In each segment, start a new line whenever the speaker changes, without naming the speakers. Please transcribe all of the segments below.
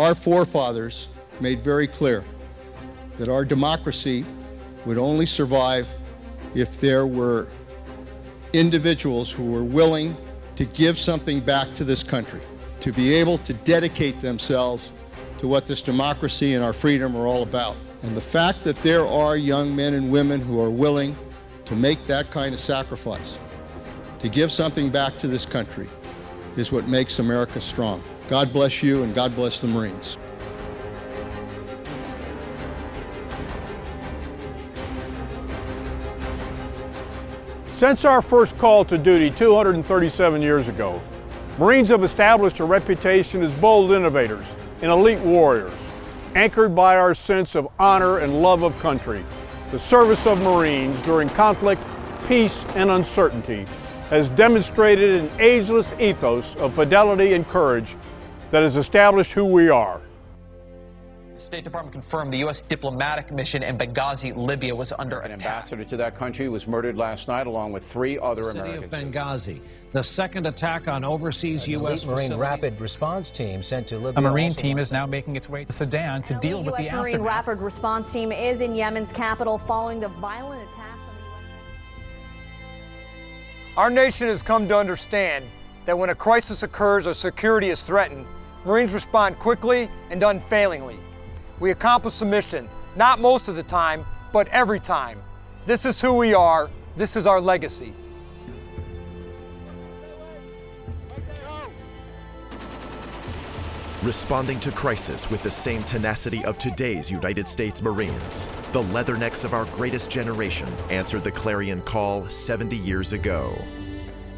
Our forefathers made very clear that our democracy would only survive if there were individuals who were willing to give something back to this country, to be able to dedicate themselves to what this democracy and our freedom are all about. And the fact that there are young men and women who are willing to make that kind of sacrifice, to give something back to this country, is what makes America strong. God bless you and God bless the Marines.
Since our first call to duty 237 years ago, Marines have established a reputation as bold innovators and elite warriors, anchored by our sense of honor and love of country. The service of Marines during conflict, peace, and uncertainty has demonstrated an ageless ethos of fidelity and courage that has established who we are.
The State Department confirmed the U.S. diplomatic mission in Benghazi, Libya was under attack.
An ambassador to that country was murdered last night along with 3 other Americans.
City of Benghazi, the second attack on overseas U.S.
Marine rapid response team sent to Libya.
A Marine team is now making its way to Sudan to deal with the aftermath.
Marine rapid response team is in Yemen's capital following the violent attacks on the
Our nation has come to understand that when a crisis occurs or security is threatened, Marines respond quickly and unfailingly. We accomplish the mission, not most of the time, but every time. This is who we are. This is our legacy.
Responding to crisis with the same tenacity of today's United States Marines, the leathernecks of our greatest generation answered the clarion call 70 years ago.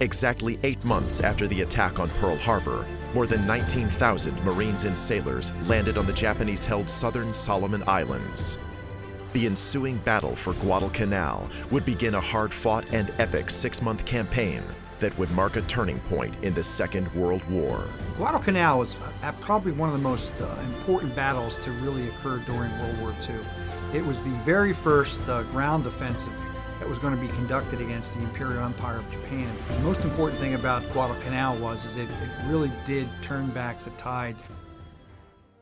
Exactly 8 months after the attack on Pearl Harbor, more than 19,000 Marines and sailors landed on the Japanese-held southern Solomon Islands. The ensuing battle for Guadalcanal would begin a hard-fought and epic 6-month campaign that would mark a turning point in the Second World War.
Guadalcanal was probably one of the most important battles to really occur during World War II. It was the very first ground offensive that was going to be conducted against the Imperial Empire of Japan. The most important thing about Guadalcanal was it really did turn back the tide.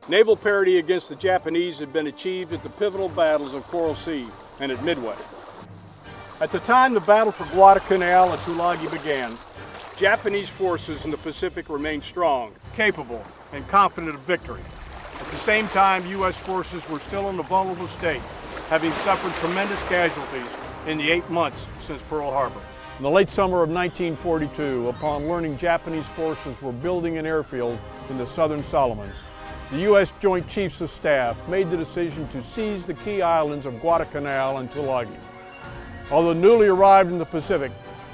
Naval parity against the Japanese had been achieved at the pivotal battles of Coral Sea and at Midway. At the time the battle for Guadalcanal and Tulagi began, Japanese forces in the Pacific remained strong, capable, and confident of victory. At the same time, U.S. forces were still in a vulnerable state, having suffered tremendous casualties in the 8 months since Pearl Harbor. In the late summer of 1942, upon learning Japanese forces were building an airfield in the southern Solomons, the U.S. Joint Chiefs of Staff made the decision to seize the key islands of Guadalcanal and Tulagi. Although newly arrived in the Pacific,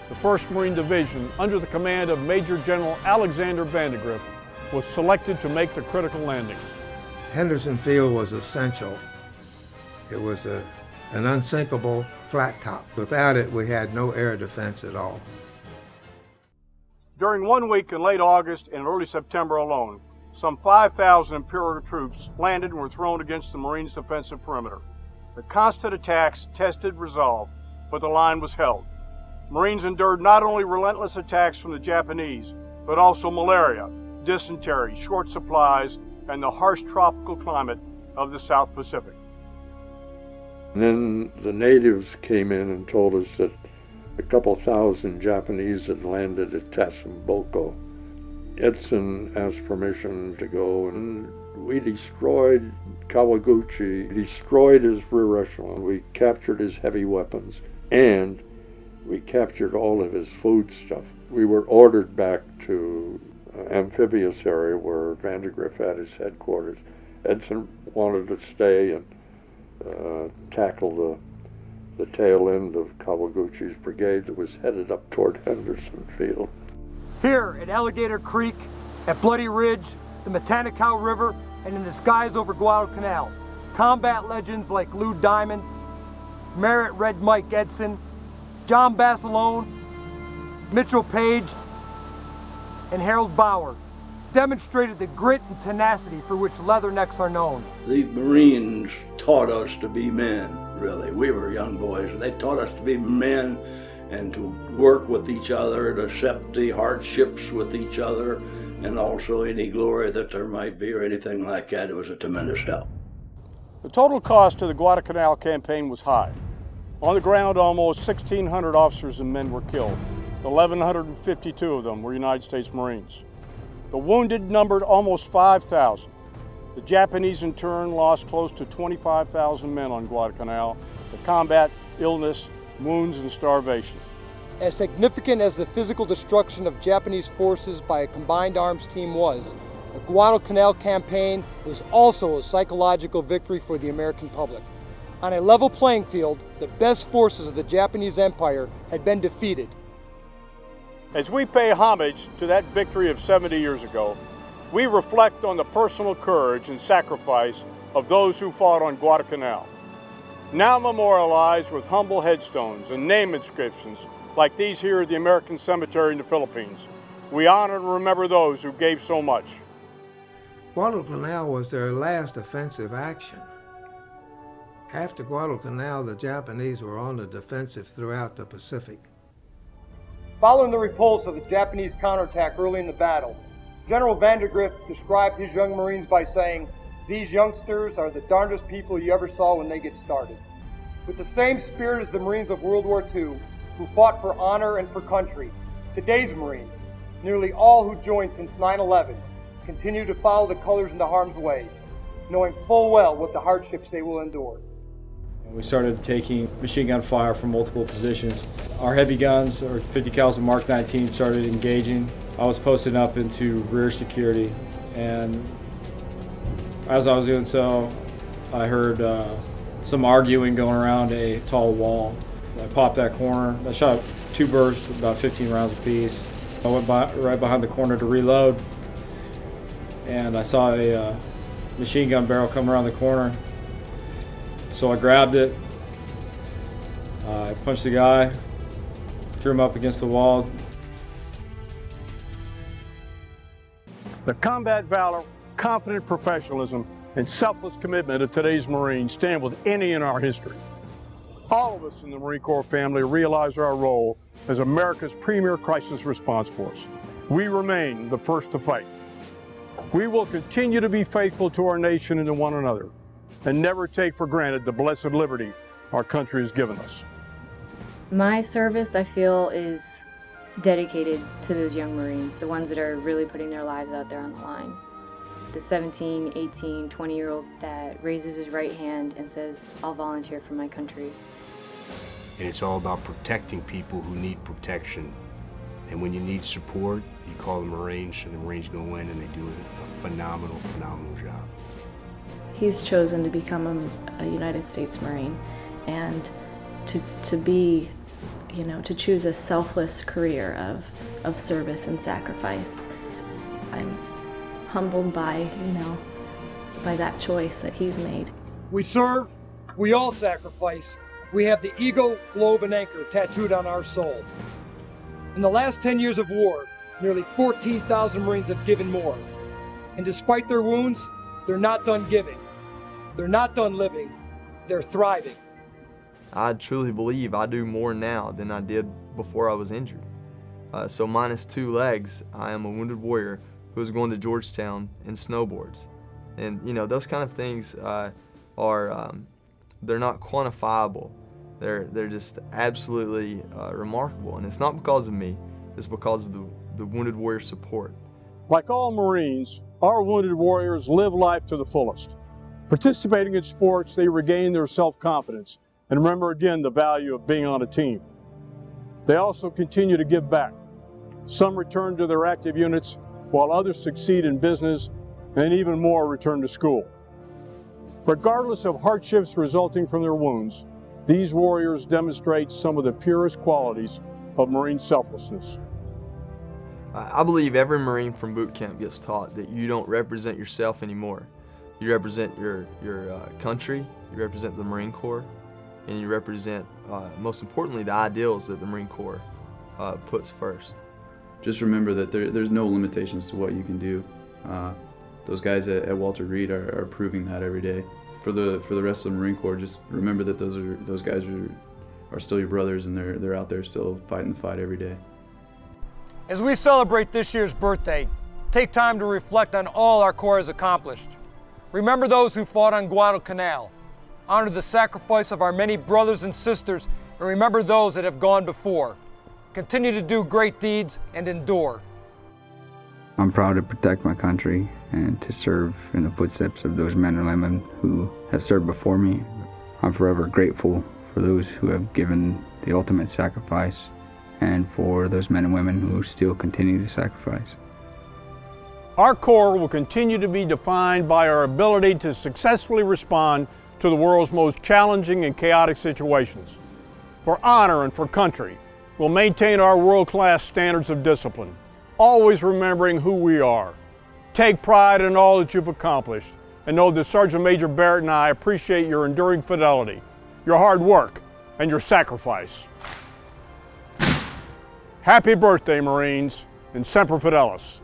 the 1st Marine Division, under the command of Major General Alexander Vandegrift, was selected to make the critical landings.
Henderson Field was essential. It was an unsinkable flat top. Without it, we had no air defense at all.
During 1 week in late August and early September alone, some 5,000 Imperial troops landed and were thrown against the Marines' defensive perimeter. The constant attacks tested resolve, but the line was held. Marines endured not only relentless attacks from the Japanese, but also malaria, dysentery, short supplies, and the harsh tropical climate of the South Pacific.
And then the natives came in and told us that a couple thousand Japanese had landed at Tasamboko. Edson asked permission to go, and we destroyed Kawaguchi, destroyed his rear echelon. We captured his heavy weapons, and we captured all of his food stuff. We were ordered back to amphibious area where Vandegrift had his headquarters. Edson wanted to stay and tackle the tail end of Kawaguchi's brigade that was headed up toward Henderson Field.
Here at Alligator Creek, at Bloody Ridge, the Matanikaw River, and in the skies over Guadalcanal, combat legends like Lou Diamond, Merritt Red Mike Edson, John Basilone, Micheal Page, and Harold Bauer demonstrated the grit and tenacity for which leathernecks are known.
The Marines taught us to be men, really. We were young boys. They taught us to be men and to work with each other, to accept the hardships with each other, and also any glory that there might be or anything like that. It was a tremendous help.
The total cost of the Guadalcanal campaign was high. On the ground, almost 1,600 officers and men were killed. 1,152 of them were United States Marines. The wounded numbered almost 5,000. The Japanese, in turn, lost close to 25,000 men on Guadalcanal to combat illness, wounds, and starvation.
As significant as the physical destruction of Japanese forces by a combined arms team was, the Guadalcanal campaign was also a psychological victory for the American public. On a level playing field, the best forces of the Japanese Empire had been defeated.
As we pay homage to that victory of 70 years ago, we reflect on the personal courage and sacrifice of those who fought on Guadalcanal. Now memorialized with humble headstones and name inscriptions like these here at the American Cemetery in the Philippines, we honor and remember those who gave so much.
Guadalcanal was their last offensive action. After Guadalcanal, the Japanese were on the defensive throughout the Pacific.
Following the repulse of the Japanese counterattack early in the battle, General Vandergrift described his young Marines by saying, "These youngsters are the darndest people you ever saw when they get started." With the same spirit as the Marines of World War II, who fought for honor and for country, today's Marines, nearly all who joined since 9/11, continue to follow the colors into harm's way, knowing full well what the hardships they will endure.
We started taking machine gun fire from multiple positions. Our heavy guns, our 50 caliber Mark 19, started engaging. I was posted up into rear security, and as I was doing so, I heard some arguing going around a tall wall. I popped that corner. I shot 2 bursts, about 15 rounds apiece. I went right behind the corner to reload, and I saw a machine gun barrel come around the corner. So I grabbed it, I punched the guy, threw him up against the wall.
The combat valor, confident professionalism, and selfless commitment of today's Marines stand with any in our history. All of us in the Marine Corps family realize our role as America's premier crisis response force. We remain the first to fight. We will continue to be faithful to our nation and to one another, and never take for granted the blessed liberty our country has given us.
My service, I feel, is dedicated to those young Marines, the ones that are really putting their lives out there on the line. The 17, 18, 20-year-old that raises his right hand and says, "I'll volunteer for my country."
And it's all about protecting people who need protection. And when you need support, you call the Marines, and the Marines go in and they do a phenomenal, phenomenal job.
He's chosen to become a United States Marine, and to be, to choose a selfless career of service and sacrifice. I'm humbled by, by that choice that he's made.
We serve, we all sacrifice. We have the eagle, globe, and anchor tattooed on our soul. In the last 10 years of war, nearly 14,000 Marines have given more. And despite their wounds, they're not done giving. They're not done living. They're thriving.
I truly believe I do more now than I did before I was injured. So minus 2 legs, I am a wounded warrior who is going to Georgetown in snowboards. And those kind of things they're not quantifiable. They're just absolutely remarkable. And it's not because of me, it's because of the wounded warrior support.
Like all Marines, our wounded warriors live life to the fullest. Participating in sports, they regain their self-confidence and remember again the value of being on a team. They also continue to give back. Some return to their active units, while others succeed in business, and even more return to school. Regardless of hardships resulting from their wounds, these warriors demonstrate some of the purest qualities of Marine selflessness.
I believe every Marine from boot camp gets taught that you don't represent yourself anymore. You represent your country, you represent the Marine Corps, and you represent, most importantly, the ideals that the Marine Corps puts first.
Just remember that there's no limitations to what you can do. Those guys at Walter Reed are proving that every day. For the rest of the Marine Corps, just remember that those guys are still your brothers, and they're out there still fighting the fight every day.
As we celebrate this year's birthday, take time to reflect on all our Corps has accomplished. Remember those who fought on Guadalcanal. Honor the sacrifice of our many brothers and sisters, and remember those that have gone before. Continue to do great deeds and endure.
I'm proud to protect my country and to serve in the footsteps of those men and women who have served before me. I'm forever grateful for those who have given the ultimate sacrifice and for those men and women who still continue to sacrifice.
Our Corps will continue to be defined by our ability to successfully respond to the world's most challenging and chaotic situations. For honor and for country, we'll maintain our world-class standards of discipline, always remembering who we are. Take pride in all that you've accomplished, and know that Sergeant Major Barrett and I appreciate your enduring fidelity, your hard work, and your sacrifice. Happy birthday, Marines, and Semper Fidelis.